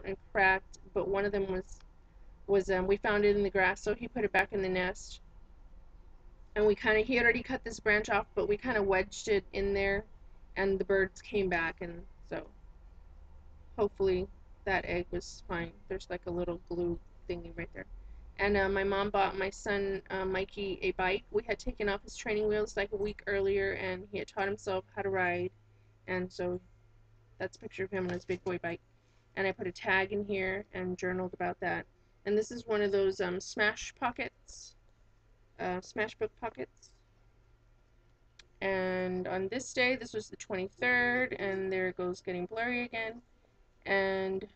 and cracked, but one of them was we found it in the grass, so he put it back in the nest. And he had already cut this branch off, but we kind of wedged it in there, and the birds came back, and so hopefully that egg was fine. There's like a little glue thingy right there. And my mom bought my son Mikey a bike. We had taken off his training wheels like a week earlier, and he had taught himself how to ride. And so that's a picture of him on his big boy bike. And I put a tag in here and journaled about that. And this is one of those Smash pockets, Smash book pockets. And on this day, this was the 23rd, and there it goes getting blurry again. And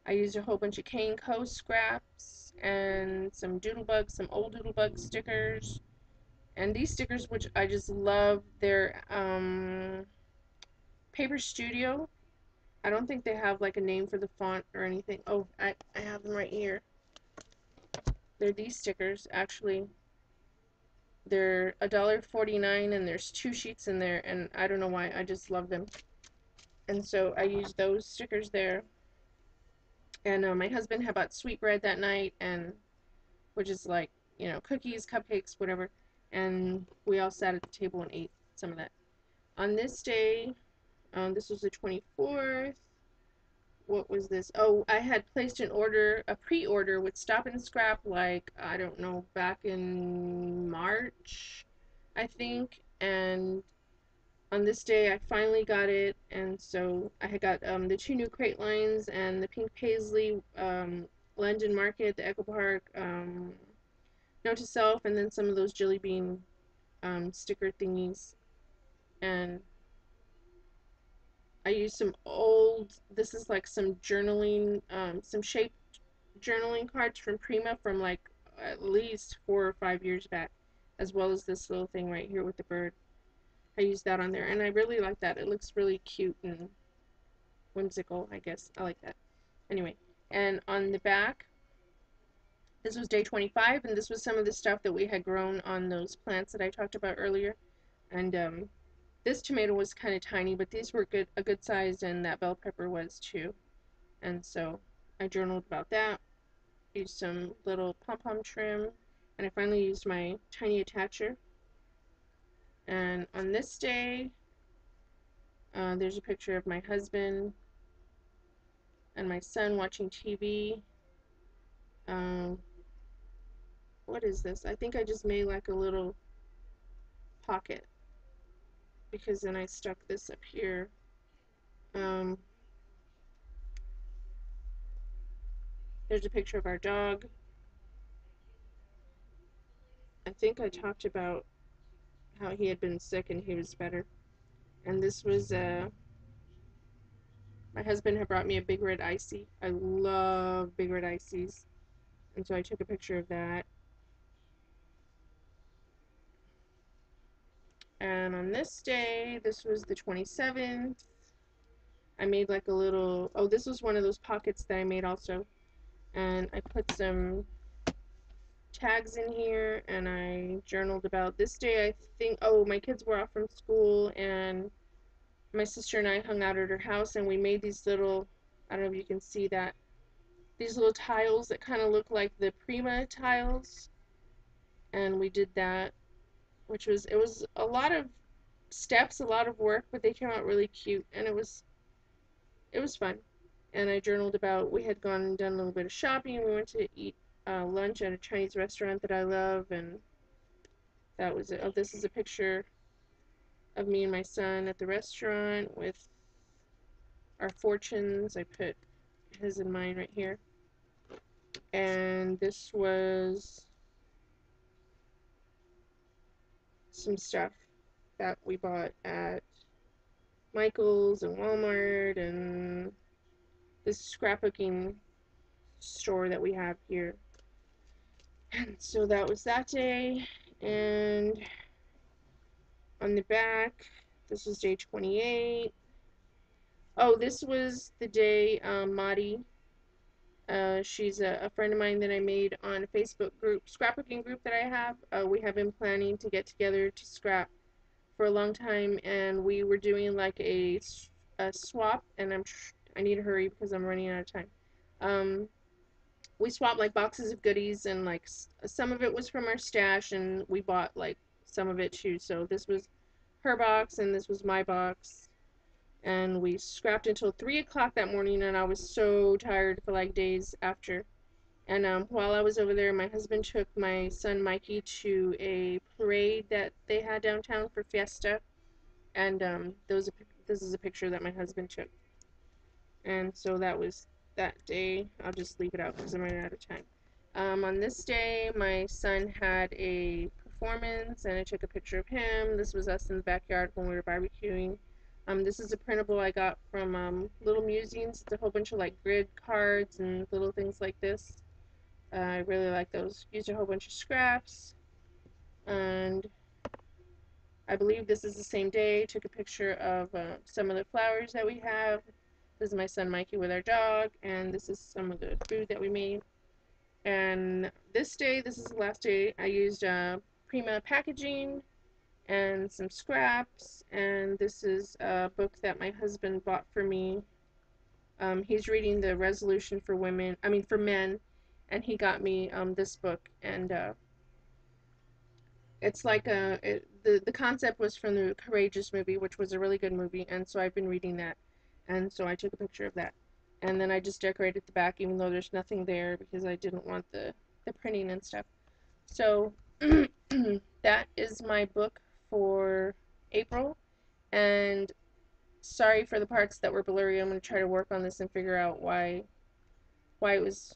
I used a whole bunch of Cane Co. scraps and some Doodlebug, some old Doodlebug stickers. And these stickers, which I just love, they're Paper Studio. I don't think they have like a name for the font or anything. Oh, I have them right here. They're these stickers, actually. They're $1.49 and there's 2 sheets in there, and I don't know why, I just love them. And so I used those stickers there. And my husband had bought sweetbread that night, and which is like, you know, cookies, cupcakes, whatever. And we all sat at the table and ate some of that. On this day, this was the 24th. What was this? Oh, I had placed an order, a pre-order with Stop and Scrap, like, I don't know, back in March, I think. And on this day, I finally got it. And so I had got the 2 new crate lines and the pink paisley, London Market, the Echo Park, Note to Self, and then some of those Jelly Bean sticker thingies. And I used some old, this is like some journaling, some shaped journaling cards from Prima from like at least 4 or 5 years back, as well as this little thing right here with the bird. I used that on there, and I really like that. It looks really cute and whimsical, I guess. I like that. Anyway, and on the back, this was day 25, and this was some of the stuff that we had grown on those plants that I talked about earlier. And this tomato was kind of tiny, but these were a good size, and that bell pepper was too. And so I journaled about that. Used some little pom-pom trim, and I finally used my tiny attacher. And on this day, there's a picture of my husband and my son watching TV. What is this? I think I just made like a little pocket, because then I stuck this up here. There's a picture of our dog. I think I talked about how he had been sick and he was better. And this was my husband had brought me a big red icy. I love big red ices, and so I took a picture of that. And on this day, this was the 27th, I made like a little, oh, this was one of those pockets that I made also, and I put some tags in here, and I journaled about this day. I think, oh, my kids were off from school, and my sister and I hung out at her house, and we made these little, I don't know if you can see that, these little tiles that kind of look like the Prima tiles, and we did that, which was, it was a lot of steps, a lot of work, but they came out really cute, and it was fun. And I journaled about, we had gone and done a little bit of shopping. We went to eat lunch at a Chinese restaurant that I love, and that was it. Oh, this is a picture of me and my son at the restaurant with our fortunes. I put his and mine right here. And this was some stuff that we bought at Michael's and Walmart and this scrapbooking store that we have here. And so that was that day. And on the back, this was day 28. Oh, this was the day Madi, she's a friend of mine that I made on a Facebook group, scrapbooking group that I have. We have been planning to get together to scrap for a long time, and we were doing like a swap, and I need to hurry because I'm running out of time. Um, we swapped like boxes of goodies, and like some of it was from our stash, and we bought like some of it too. So this was her box, and this was my box, and we scrapped until 3 o'clock that morning, and I was so tired for like days after. And while I was over there, my husband took my son Mikey to a parade that they had downtown for Fiesta, and this is a picture that my husband took. And so that was that day. I'll just leave it out because I'm running out of time. On this day, my son had a performance, and I took a picture of him. This was us in the backyard when we were barbecuing. This is a printable I got from Little Musings. It's a whole bunch of like grid cards and little things like this. I really like those. Used a whole bunch of scraps, and I believe this is the same day. Took a picture of some of the flowers that we have. This is my son Mikey with our dog, and this is some of the food that we made. And this day, this is the last day, I used Prima packaging and some scraps, and this is a book that my husband bought for me. He's reading the resolution for women, I mean for men, and he got me this book, and it's like the concept was from the Courageous movie, which was a really good movie, and so I've been reading that, and so I took a picture of that, and then I just decorated the back, even though there's nothing there because I didn't want the printing and stuff. So that is my book for April, and sorry for the parts that were blurry. I'm gonna try to work on this and figure out why it was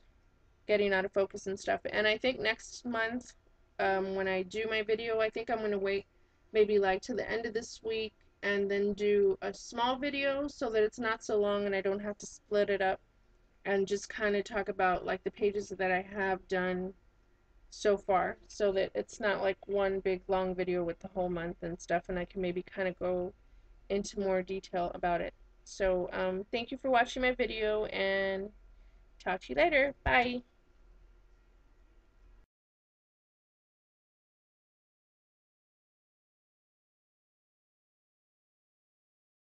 getting out of focus and stuff. And I think next month, when I do my video, I think I'm going to wait maybe like to the end of this week and then do a small video so that it's not so long and I don't have to split it up, and just kind of talk about like the pages that I have done so far, so that it's not like one big long video with the whole month and stuff, and I can maybe kind of go into more detail about it. So thank you for watching my video, and talk to you later. Bye.